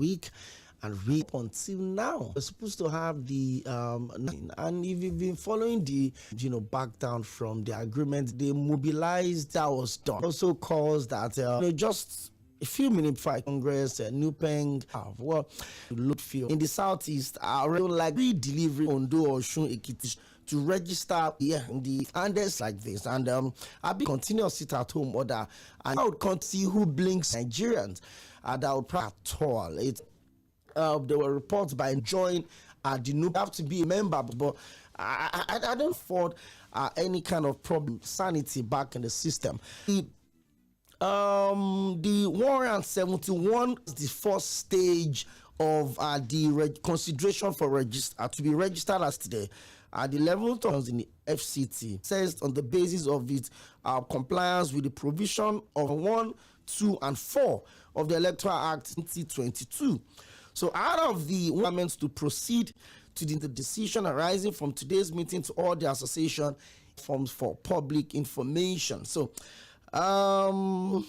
week. And read until now, we're supposed to have the and if you've been following the back down from the agreement, they mobilized that was done. Also caused that just a few minutes before Congress, Nupeng, look feel in the southeast are really like re-delivery Ondo or Osun Ekiti to register in the Andes like this, and I'll be continuous sit at home order, and I would come see who blinks Nigerians, and that would probably at all. There were reports by enjoying the new have to be a member, but I don't afford any kind of problem sanity back in the system. The 171 is the first stage of the consideration for to be registered as today. The level terms in the FCT says on the basis of its compliance with the provision of 1, 2, and 4 of the Electoral Act 2022. So out of the requirements to proceed to the decision arising from today's meeting to all the association forms for public information. So the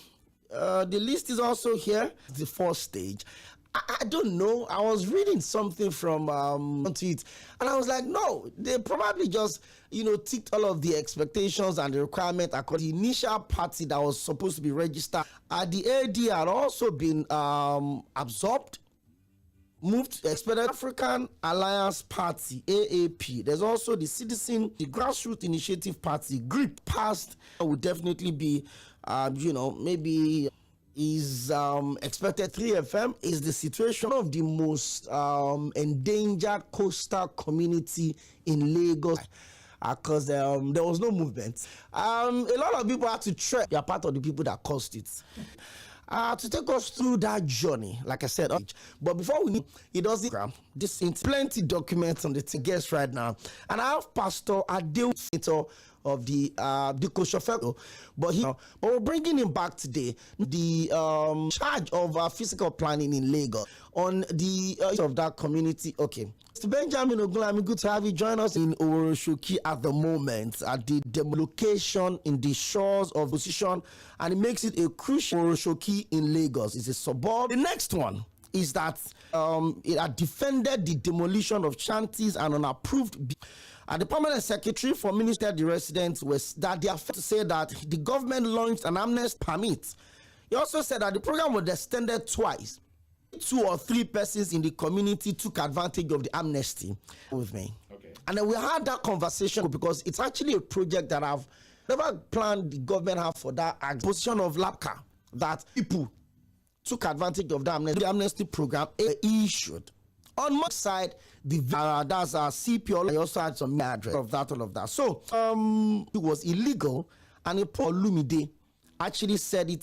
list is also here, the fourth stage. I don't know. I was reading something from it, and I was like, no, they probably just ticked all of the expectations and the requirement according to the initial party that was supposed to be registered. The AD had also been absorbed, moved to Expanded African Alliance Party (AAP). There's also the the Grassroots Initiative Party (GRIP). Passed would definitely be, maybe. Is expected. 3FM is the situation of the most endangered coastal community in Lagos, because there was no movement. A lot of people had to trek. They are part of the people that caused it. To take us through that journey, like I said, but before we need, it doesn't. This is plenty documents on the guest right now, and I have Pastor Adeola of the Cᴏᴏᴏᴜ, but we're bringing him back today. The charge of physical planning in Lagos on the of that community. Okay, Mr. Benjamin Ogunlami, good to have you join us in Oworoshoki at the moment at the location in the shores of position, and it makes it a crucial Oworoshoki in Lagos. It's a suburb. The next one is that it had defended the demolition of shanties and unapproved. The permanent secretary for Minister of the Residents was that they are to say that the government launched an amnesty permit. He also said that the program was extended twice. 2 or 3 persons in the community took advantage of the amnesty with me. Okay. And then we had that conversation because it's actually a project that I've never planned the government have for that position of LAPCA, that people took advantage of the amnesty program issued. On my side, that's our CPO. I also had some address of that, all of that. So it was illegal, and L쏘ɪᴏ actually said it.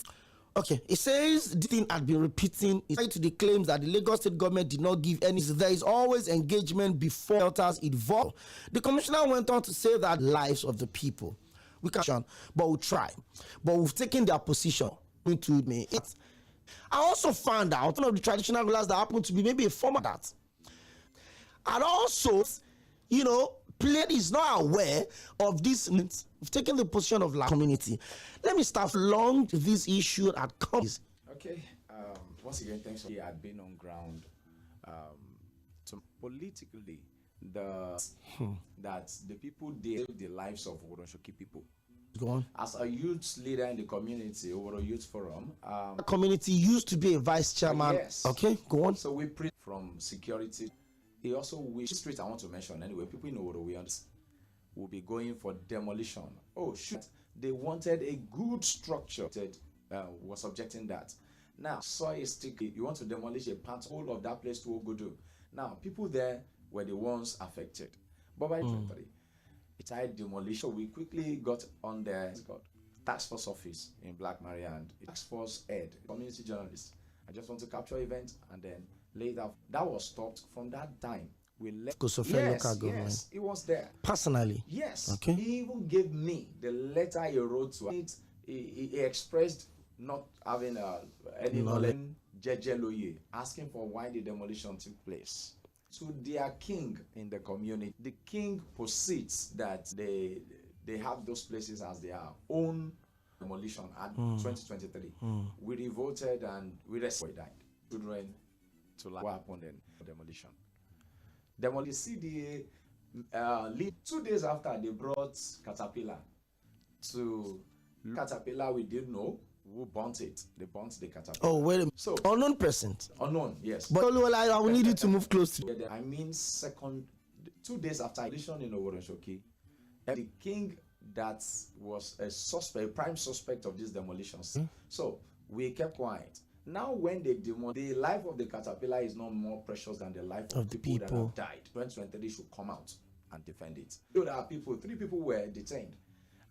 Okay, it says the thing had been repeating to the claims that the Lagos state government did not give any. There is always engagement before shelters involved. The commissioner went on to say that lives of the people. We can't, but we'll try. But we've taken their position. Into me. I also found out one of the traditional rulers that happened to be maybe a former that. And also, Plate is not aware of this. We've taken the position of the community. Let me start long this issue at comes. Okay. Once again, thanks for had been on ground. Politically, that the people deal the lives of Oworoshoki people. Go on. As a youth leader in the community, over a youth forum, community used to be a vice chairman. Yes. Okay, go on. So we from security. He also wished street I want to mention anyway. People in Owodo will be going for demolition. Oh shoot! They wanted a good structure. Was objecting that. Now soil is sticky. You want to demolish a part all of that place to Ogodo. Now people there were the ones affected. But by 2023, it's a demolition. We quickly got on the task force office in Black Maria and task force head, community journalist. I just want to capture event and then later that was stopped. From that time we left. Yes, it was there personally. Yes. Okay. He even gave me the letter he wrote to it. He expressed not having any knowledge. Jejeloye asking for why the demolition took place. To their king in the community, the king proceeds that they have those places as their own demolition at 2023. We revolted and we rescued children to what happened then. Demolition. CDA lead 2 days after they brought Caterpillar to Caterpillar. We didn't know who burnt it. They burnt the Caterpillar. Oh, wait a minute. So unknown person. Unknown, yes. But I will need you to move close to. I mean, 2 days after demolition in Oᴏᴜᴏ, the king that was a suspect, a prime suspect of these demolitions. So we kept quiet. Now, when they the life of the Caterpillar is not more precious than the life of the people that have died. 2023 should come out and defend it. There are 3 people were detained,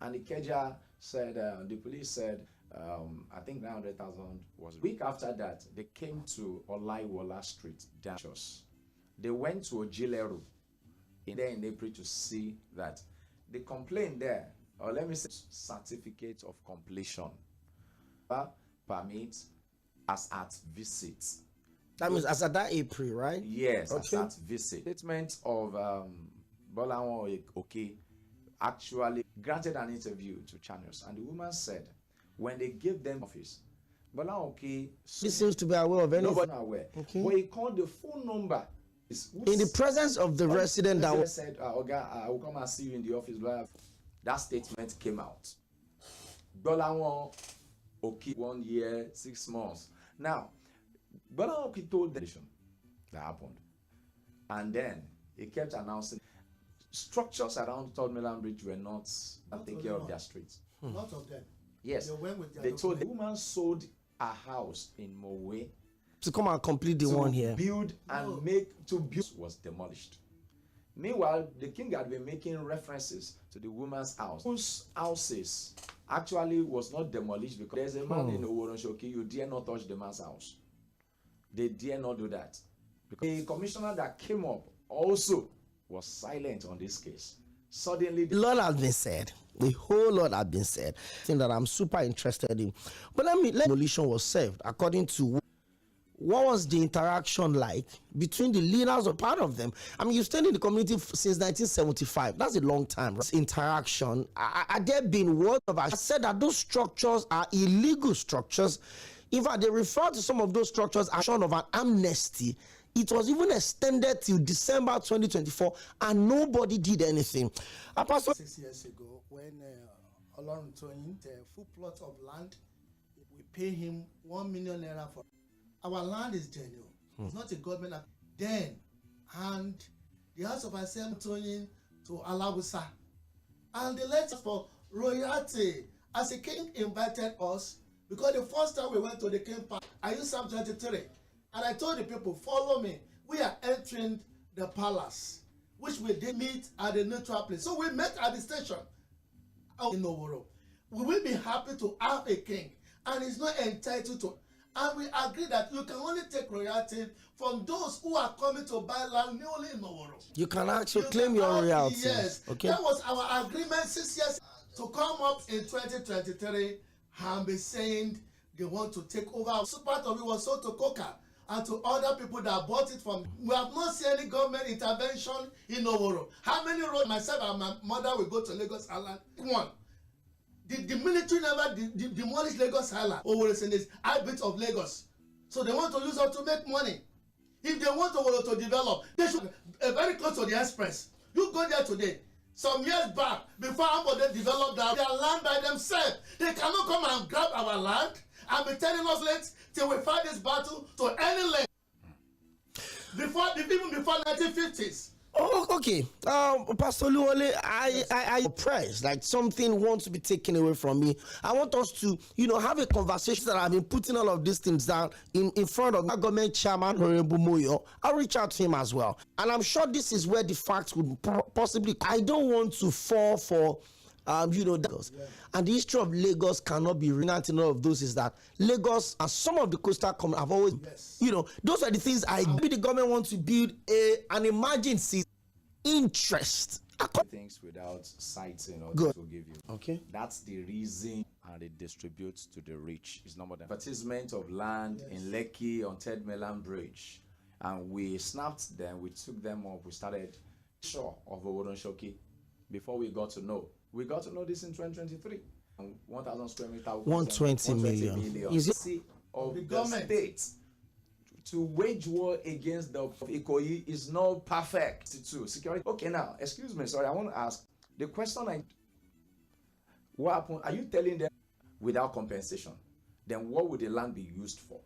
and the Ikeja said, the police said, I think 900,000 was. A week after that, they came to L쏘ḻɪᴏs Street, Dachos. They went to Oģilēru in April to see that the complaint there, or let me say, certificate of completion, permit as at visit. That means as at that April, right? Yes, okay. As at visit. Statement of ᴏᴏᴏᴜ actually granted an interview to channels, and the woman said when they gave them office, ᴏᴏᴏ he seems to be aware of anything. Nobody aware. Okay. But he called the phone number. In the presence of the resident that said, Oga, I will come and see you in the office. That statement came out. ᴏᴏᴏᴜ 1 year, 6 months. Now, ᴏᴏᴏᴜ told the nation that happened. And then he kept announcing structures around Tᴏɪᴛᴛᴇ Bridge were not taking care of their streets. Lot of them. Yes. They told the woman sold a house in Mᴏᴜᴏ to come and complete the one here. Build and build was demolished. Meanwhile, the king had been making references to the woman's house, whose houses actually was not demolished because there's a man in Oᴏᴜᴏ, you dare not touch the man's house. They dare not do that. Because the commissioner that came up also was silent on this case. Suddenly, a lot has been said. A whole lot has been said. Thing that I'm super interested in. But demolition was saved according to. What was the interaction like between the leaders or part of them? I mean, you've stayed in the community since 1975. That's a long time. Right? Interaction. Are there been words of? I said that those structures are illegal structures. In fact, they refer to some of those structures as of an amnesty. It was even extended till December 2024, and nobody did anything. 6 years ago, when L쏘ḻɪᴏs the full plot of land, we pay him 1 million naira for. Our land is genuine. It's not a government. Then, and the House of Assembly to Alabusa, and the letter for royalty. As a king invited us, because the first time we went to the king park, I used Psalm 23, and I told the people, follow me. We are entering the palace, which we did meet at the neutral place. So we met at the station in Oᴏᴜᴏ. We will be happy to have a king, and he's not entitled to. And we agree that you can only take royalty from those who are coming to buy land newly in Oᴏᴜᴏ. You can actually claim your royalty. Yes. Okay. That was our agreement 6 years to come up in 2023 and be saying they want to take over. So part of it was sold to Coca and to other people that bought it from. We have not seen any government intervention in Oᴏᴜᴏ. How many roads myself and my mother will go to Lagos Island? One. The military never demolished Lagos Island. Oᴏᴜᴏ is high bit of Lagos. So they want to use it to make money. If they want Oᴏᴜᴏ to develop, they should very close to the express. You go there today. Some years back, before Ambode developed their land by themselves, they cannot come and grab our land and be telling us late till we fight this battle to any length. Even before 1950s. Oh, okay. Pastor L쏘ḻɪᴏs, I press like something wants to be taken away from me. I want us to, have a conversation that I've been putting all of these things down in front of my government chairman, Honorable Moyo. I'll reach out to him as well. And I'm sure this is where the facts would possibly. I don't want to fall for, Lagos. Yeah. And the history of Lagos cannot be renowned in all of those is that Lagos and some of the coastal communities have always, those are the things maybe the government wants to build an emergency interest. Things without citing or to give you. Okay. That's the reason, and it distributes to the rich. It's not more than advertisement of land in Lekki on Tᴏɪᴛᴛᴇ Bridge. And we snapped them, we took them up, we started shore of Oᴏᴜᴏᴜ before we got to know. We got to know this in 2023. 1,000 square meters. 120 million. Is it of the government state to wage war against the Ikoyi is not perfect too. Security. Okay, now, excuse me, sorry, I want to ask the question. What happened? Are you telling them without compensation? Then what would the land be used for?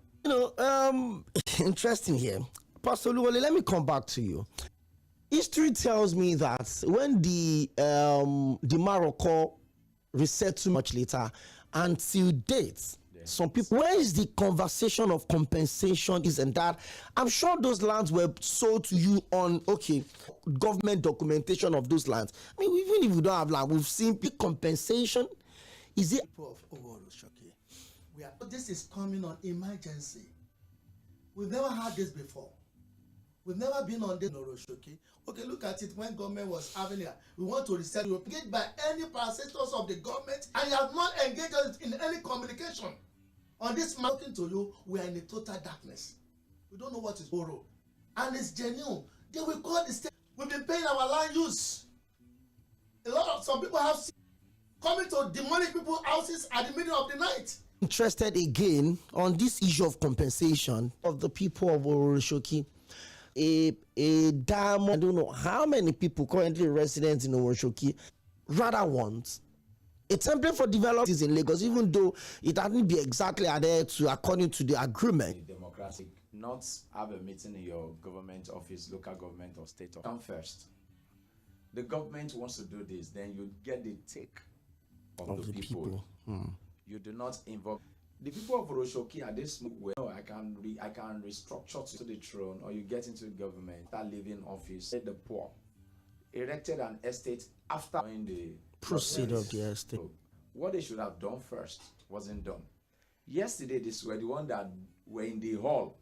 Interesting here. Pastor Lᴏᴏ, let me come back to you. History tells me that when the Morocco resettled much later, until date, some people, where is the conversation of compensation is and that? I'm sure those lands were sold to you on, government documentation of those lands. I mean, even if we don't have land, we've seen big compensation. Is it? This is coming on emergency. We've never had this before. We've never been on this. Okay, look at it. When government was having it, we want to reset. You engaged by any parastatals of the government, and you have not engaged us in any communication. On this mountain to you, we are in a total darkness. We don't know what is borrow, and it's genuine. They will call the state. We've been paying our land use. Some people have coming to demolish people's houses at the middle of the night. Interested again on this issue of compensation of the people of Oᴏᴏᴍ. A dam, I don't know how many people currently residents in Oᴏᴏᴍ rather want a template for development in Lagos, even though it hasn't be exactly adhered to according to the agreement. Democratic, not have a meeting in your government office, local government or state. Come first. The government wants to do this, then you get the take of the people. You do not involve the people of Oᴏᴏᴍ at this moment. Well, I can restructure to the throne, or you get into the government, start living office, the poor, erected an estate after the proceed of the estate. So what they should have done first wasn't done. Yesterday, this were the one that were in the hall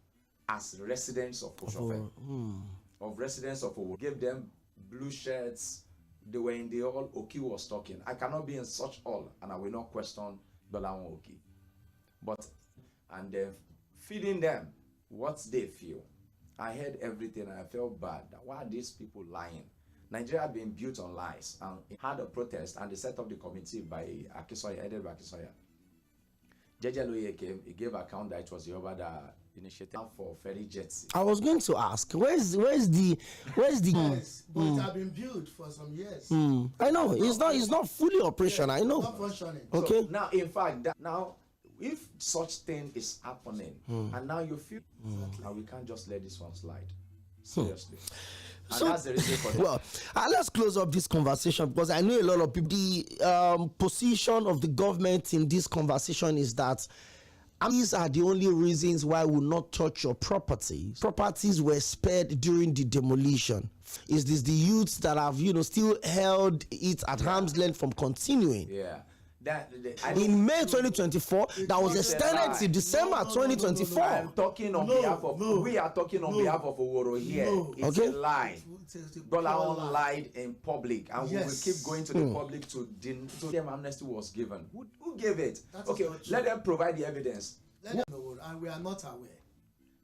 as residents of Oᴏᴏᴍ, of residents of Owo. Gave them blue shirts. They were in the hall. Oki was talking. I cannot be in such hall, and I will not question Dolawan Oki. But and then feeding them what they feel. I heard everything and I felt bad. Why are these people lying? Nigeria had been built on lies, and it had a protest, and they set up the committee by Akisoya, headed by Akisoya. Lᴏᴏ came, he gave account that it was Yoruba that initiated for ferry jets. I was going to ask, where's the Yes, but it had been built for some years. I know it's not fully operational. I know. Not functioning. Okay. So now, in fact, if such thing is happening, and now you feel, and we can't just let this one slide. Seriously. And that's the reason for that. Well, let's close up this conversation, because I know a lot of people. The position of the government in this conversation is that these are the only reasons why we will not touch your properties. Properties were spared during the demolition. Is this the youths that have still held it at arm's length from continuing? Yeah. In May 2024, that was extended to December 2024. I'm talking on behalf of. We are talking on behalf of Oworo here. It's a lie. Dolawan lied in public, and we will keep going to the public to them. Amnesty was given. Who gave it? Okay, let them provide the evidence. Let them know, and we are not aware.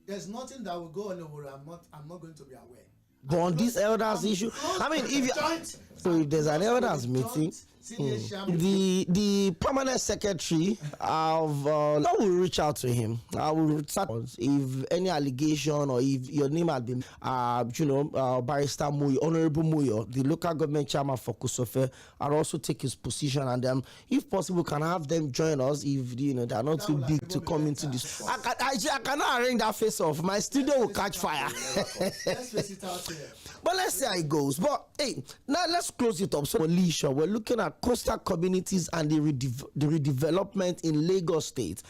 There's nothing that will go on over. I'm not going to be aware. But on this elders issue, I mean, if there's an elders meeting, the permanent secretary of I will reach out to him. I will start if any allegation, or if your name had been Barrister Muyo, Honorable Muyo, the local government chairman for Cᴏᴏᴍ, I'll also take his position, and if possible can have them join us if they are not too big to come into this. I cannot arrange that face off. My studio will catch fire. Let's face it out here. But let's see how it goes. But hey, now let's close it up. So, Alicia, we're looking at coastal communities and the redevelopment in Lagos State.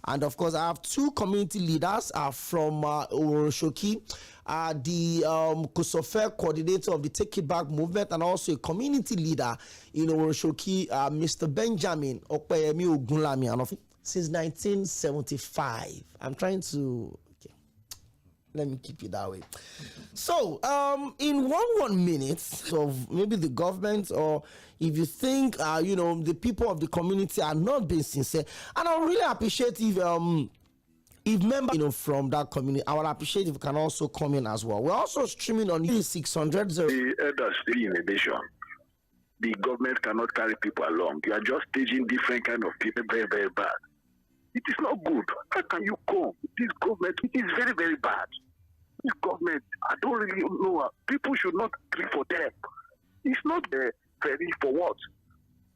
And of course, I have two community leaders from Oᴏᴏᴍ, the Cᴏᴏᴍ coordinator of the Take It Back movement, and also a community leader in Oᴏᴏᴍ, Mr. Benjamin Oᴏᴏᴏ, and since 1975. I'm trying to. Let me keep it that way. So, in one minute of maybe the government, or if you think, the people of the community are not being sincere, and I would really appreciate if members, from that community, I would appreciate if you can also come in as well. We're also streaming on 600. The elders stay in a nation. The government cannot carry people along. You are just staging different kind of people, very, very bad. It is not good. How can you come? This government, it is very, very bad. This government, I don't really know. People should not agree for them. It's not very for what?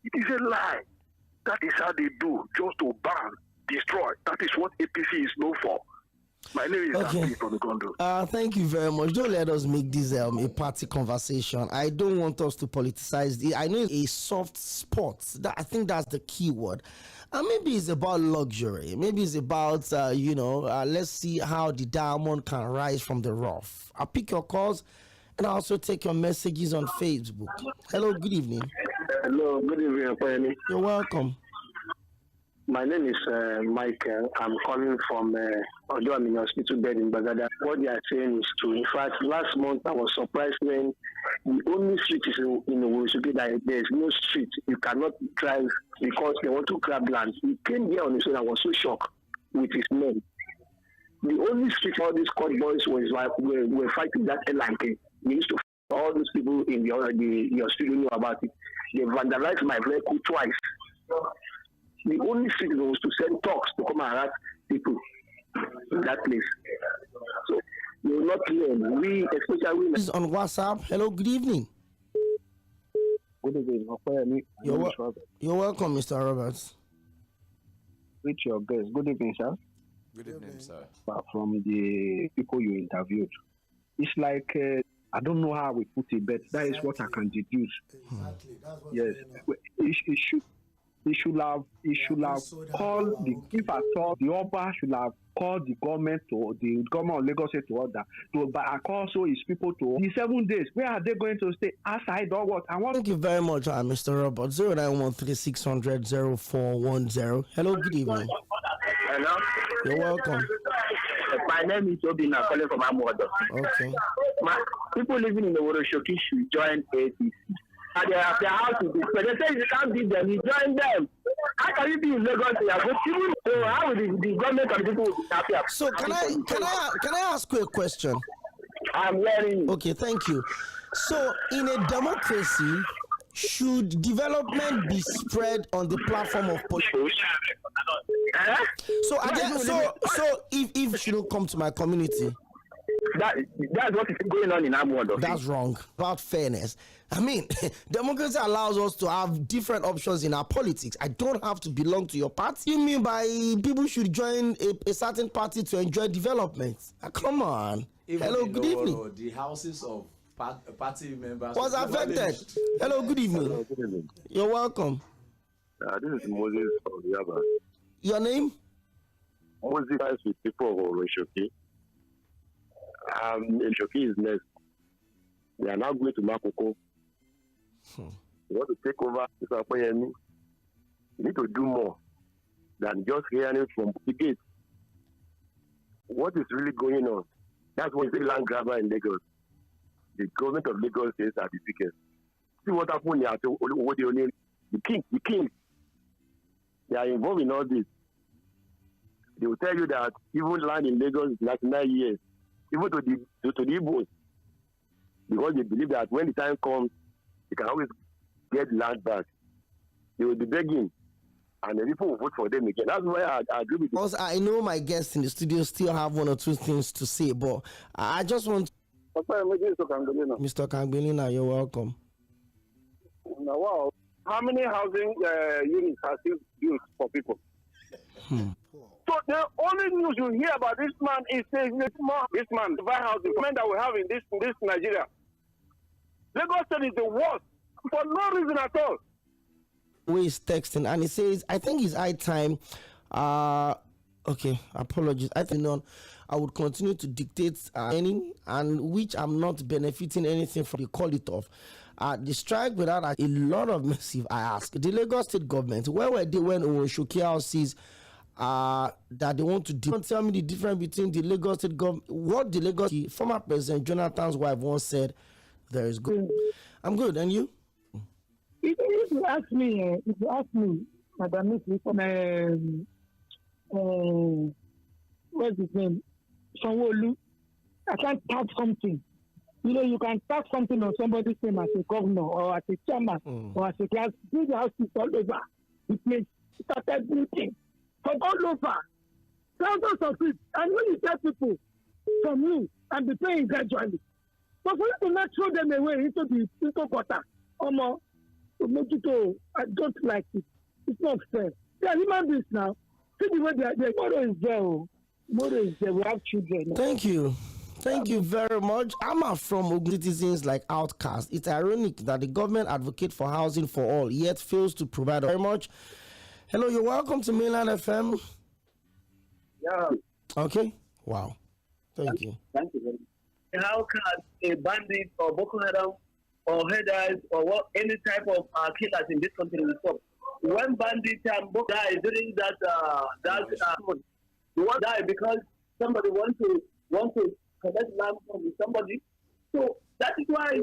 It is a lie. That is how they do, just to ban, destroy. That is what APC is known for. My name is Okay. from the Gondo. Thank you very much. Don't let us make this a party conversation. I don't want us to politicize it. I know it's a soft spot. I think that's the key word. And maybe it's about luxury. Maybe it's about, let's see how the diamond can rise from the rough. I'll pick your calls and I'll also take your messages on Facebook. Hello, good evening. Hello, good evening, Okoyemi. You're welcome. My name is Michael. I'm calling from Oᴏᴏᴏ hospital bed in Bagada. What they are saying is true. In fact, last month I was surprised when the only street is in Oᴏᴏᴍ that there's no street. You cannot drive because they want to grab land. He came here on his own. I was so shocked with his men. The only street all these court boys were fighting that LNK. They used to all those people in your studio know about it. They vandalized my vehicle twice. The only thing was to send talks to come and harass people in that place. So you will not learn. We, especially women. This is on WhatsApp. Hello, good evening. Good evening. You're welcome, Mr. Roberts. With your guest. Good evening, sir. Good evening, sir. From the people you interviewed. It's like, I don't know how we put it, but that is what I can deduce. Exactly. That's what Yes. He should have called the, if I thought the Oba should have called the government of Lagos State to order to also his people to the 7 days. Where are they going to stay? Outside or what? Thank you very much, Mr. Robert. 0913-600-0410. Hello, good evening. Hello? You're welcome. My name is Obina, calling from Amodo. Okay. People living in the Oᴏᴏᴍ should join APC. And their house is this. But they say you can't beat them, you join them. How can you be in Lagos? So how will the government and the people be happier? So can I ask you a question? I'm hearing. Okay, thank you. So in a democracy, should development be spread on the platform of politics? So if you don't come to my community, That's what is going on in Amodo. that's wrong. About fairness. I mean, democracy allows us to have different options in our politics. I don't have to belong to your party. You mean by people should join a certain party to enjoy development? Come on. Even Hello, in good Oworu, evening. the houses of party members Was affected. Hello, good evening. Good evening. You're welcome. This is Moses from Yaba. Your name? Moses is with people of Oᴏᴏᴍ. Oᴏᴏᴍ is next. They are now going to Makoko. They want to take over Mr. Okoyemi. You need to do more than just hearing it from the gate. What is really going on? That's what the land grabber in Lagos. The government of Lagos says are the biggest. See what happened here to the king. They are involved in all this. They will tell you that even land in Lagos is 99 years, even to the Igbos, because they believe that when the time comes, they can always get land back. They will be begging, and the people will vote for them again. That's why I agree with you. Also, I know my guests in the studio still have one or two things to say, but I just want Mr. Kangbelina, you're welcome. Wow. How many housing units are still built for people? So the only news you hear about this man is this man, the buy housing that we have in this Nigeria. Lagos State is the worst for no reason at all. Who is texting and he says, I think it's high time. Okay, apologies. I think I would continue to dictate any and which I'm not benefiting anything from. You call it off. The strike without a lot of massive. I ask the Lagos State government, where were they when Oᴏᴏᴍ says that they want to do? Don't tell me the difference between the Lagos State government, what the Lagos former President Jonathan's wife once said. There is good. I'm good, and you? If you ask me, Madam, what's his name? Sanwo-Olu, I can't tap something. You know, you can tap something on somebody's name as a governor or as a chairman or as a class. This house is all over the place. Start everything. from all over, thousands of it. And when you tell people from you and be paying gradually, but for you to not throw them away into gutter, I don't like it. It's not fair. They are human beings now. See the way their mother is there. Mother is there. We have children. Thank you. Thank you very much. I'm from Ogun citizens like outcasts. It's ironic that the government advocates for housing for all, yet fails to provide very much. Hello, you're welcome to Mainland FM. Yeah. Okay. Wow. Thank you. Thank you. How can a bandit or Boko Haram or headers or any type of killers in this country will stop? When bandits and Boko die during that they won't die because somebody wants to collect land from somebody. So that is why,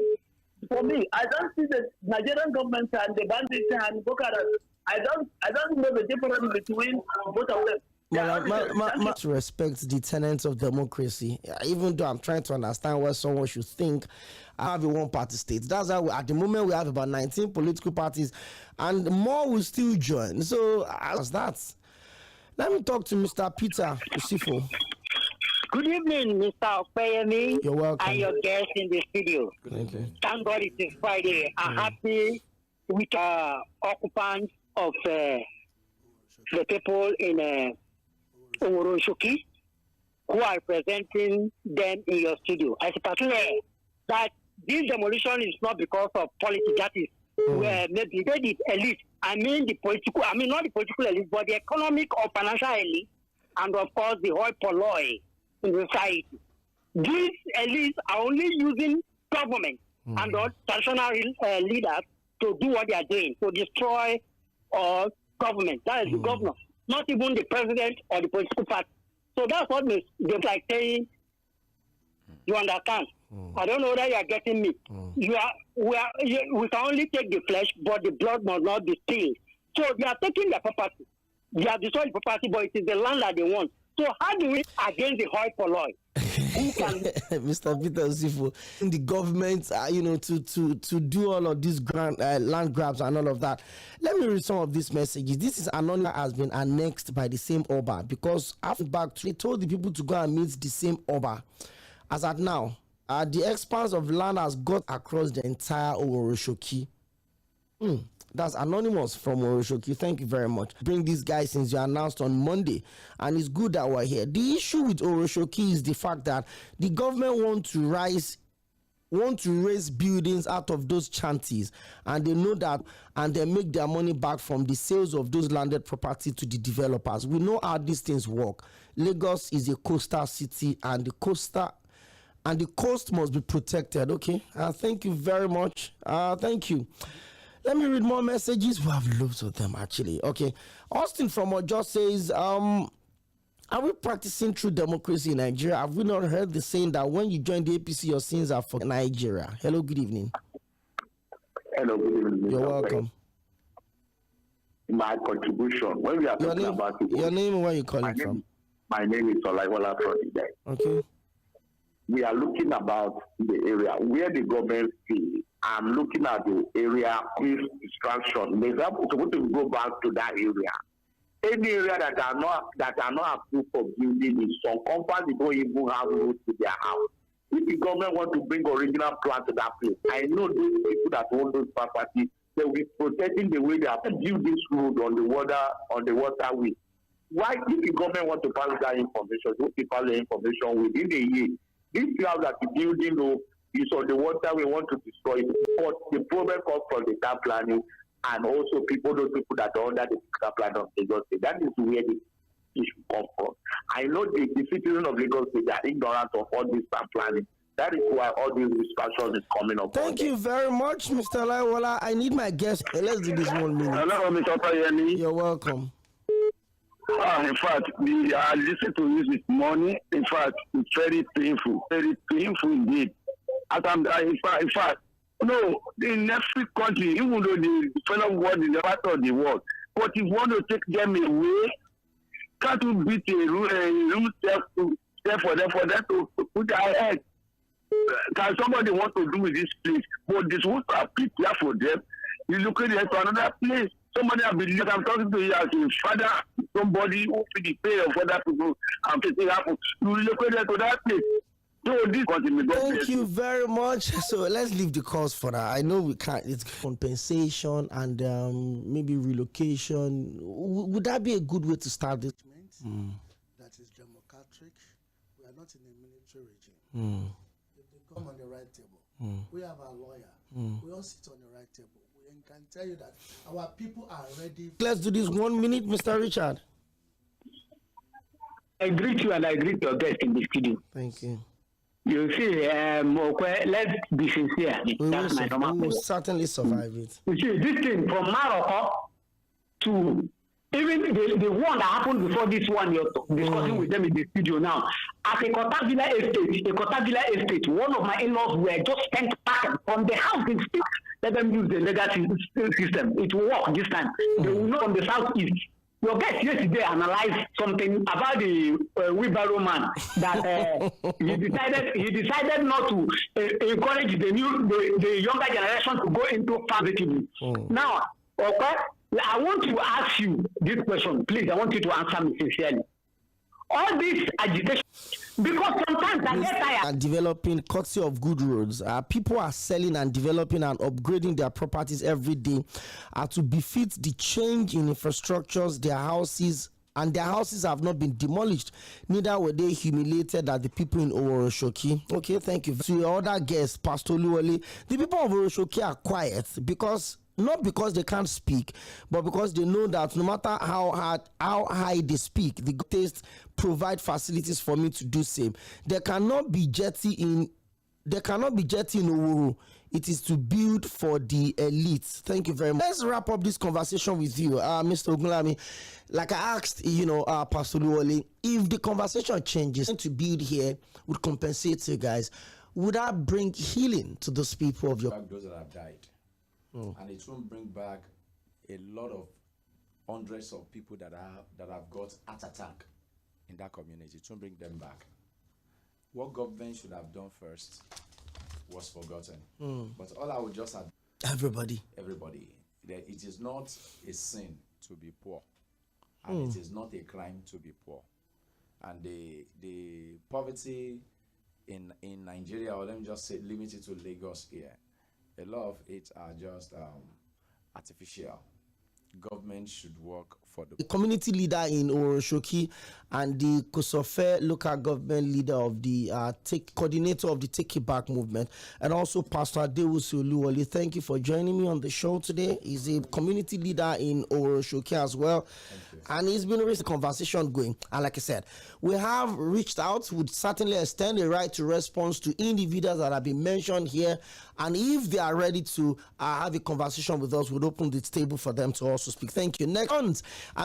for me, I don't see the Nigerian government and the bandits and Boko Haram. I don't know the difference between both of them. To respect the tenets of democracy, even though I'm trying to understand what someone should think. I have a one-party state. That's how at the moment we have about 19 political parties, and more will still join. So as that, let me talk to Mr. Peter Usifo. Good evening, Mr. Oᴏᴏᴏ. You're welcome. And your guests in the studio. Thank you. Thank God it is Friday. I'm happy with occupants of the people in Oᴏᴏᴍ who are representing them in your studio. I particularly that this demolition is not because of politics. That is where maybe the elite. I mean not the political elite, but the economic or financial elite, and of course the hoi polloi in society. These elites are only using government and the traditional leaders to do what they are doing, to destroy our government. That is the governor, not even the president or the political party. So that's what they're like saying. You understand? I don't know whether you are getting me. We can only take the flesh, but the blood must not be spilled. So they are taking their property. They are destroying the property, but it is the land that they want. So how do we against the hoi polloi? Mr. Peter Usifo, the government, to do all of these land grabs and all of that. Let me read some of these messages. This is anonymous has been annexed by the same Oba, because after back, they told the people to go and meet the same Oba. As at now, the expanse of land has got across the entire Oᴏᴏᴍ. That's anonymous from Oᴏᴏᴍ. Thank you very much. Bring these guys since you announced on Monday, and it's good that we're here. The issue with Oᴏᴏᴍ is the fact that the government want to raise buildings out of those chanties, and they know that, and they make their money back from the sales of those landed property to the developers. We know how these things work. Lagos is a coastal city, and the coast must be protected. Okay, thank you very much. Thank you. Let me read more messages. We have loads of them, actually. Okay. Austin from Ojo says, are we practicing true democracy in Nigeria? Have we not heard the saying that when you join the APC, your sins are for Nigeria? Hello, good evening. Hello, good evening. You're welcome. My contribution, when we are talking about it, your name and where you're calling from? My name is L쏘ഭᴏs Sᴛ쏘ᴛᴇ. Okay. We are looking about the area where the government is. I'm looking at the area with distraction. They're supposed to go back to that area. Any area that are not approved for building in some companies don't even have roads to their house. If the government want to bring original plan to that place, I know those people that own those properties, they will be protecting the way they have built this road on the waterway. Why, if the government want to pass that information, those people the information within a year? This house that the building is on the water, we want to destroy it. But the problem comes from the town planning and also those people that are under the town plan of Lagos State. That is where the issue comes from. I know the citizens of Lagos State are ignorant of all this town planning. That is why all these discussions is coming up. Thank you very much, Mr. Laiwola. I need my guest. Let's do this 1 minute. Hello, Mr. Oᴏᴏᴏ. You're welcome. In fact, I listened to you this morning. In fact, it's very painful indeed. In fact, no, in every country, even though the fellow world is the part of the world, but if you want to take them away, can't you beat a room step for them to put their head? Can somebody want to do with this place? But this would are prepared for them. You look at it to another place. somebody I believe I'm talking to you as a father, somebody who feel the pain of other people and facing happen. You relocate to that place. So this continue. Thank you very much. So let's leave the cause for that. I know we can't. It's compensation and maybe relocation. Would that be a good way to start this? That is democratic. We are not in a military regime. If they come on the right table, we have our lawyer. We all sit on the right table. We can tell you that our people are ready. Let's do this 1 minute, Mr. Richard. I greet you and I greet your guest in the studio. Thank you. You see, let's be sincere. That's my normal we will certainly survive it. You see, this thing from Morocco to even the one that happened before this one you're discussing with them in the studio now. At a Eko estate, one of my in-laws were just sent back from the house. Let them use the legacy system. It will work this time. They will not on the southeast. Your guest yesterday analyzed something about the wheelbarrow man that he decided not to encourage the younger generation to go into farming. Now, okay, I want to ask you this question, please. I want you to answer me sincerely. All this agitation, because sometimes I get tired. And developing courtesy of good roads. People are selling and developing and upgrading their properties every day to befit the change in infrastructures, their houses, and their houses have not been demolished. Neither were they humiliated as the people in Oᴏᴏᴏ. Okay, thank you. To your other guest, Pastor Lᴏᴏ, the people of Oᴏᴏᴏ are quiet because not because they can't speak, but because they know that no matter how high they speak, the taste provide facilities for me to do same. There cannot be jetty in Oworu. It is to build for the elites. Thank you very much. Let's wrap up this conversation with you, Mr. Ogunlami. Like I asked, Pastor Lᴏᴏ, if the conversation changes to build here would compensate you guys, would that bring healing to those people of your? Those that have died. And it won't bring back a lot of hundreds of people that have got heart attack in that community. It won't bring them back. What government should have done first was forgotten. But all I would just add, everybody, that it is not a sin to be poor, and it is not a crime to be poor. And the poverty in Nigeria, or let me just say, limited to Lagos here, a lot of it are just artificial. Government should work for the community leader in Oᴏᴏᴏ and the Cᴏᴏᴏ local government leader of the coordinator of the Take It Back movement, and also Pastor Adewusi Oluwole. Thank you for joining me on the show today. He's a community leader in Oᴏᴏᴏ as well, and he's been a conversation going. And like I said, we have reached out, would certainly extend a right to response to individuals that have been mentioned here, and if they are ready to have a conversation with us, we'll open the table for them to also speak. Thank you. Next on,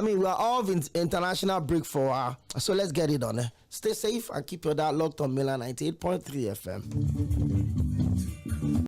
we are all in international break for a while, so let's get it on. Stay safe and keep your dial locked on Mela 98.3 FM.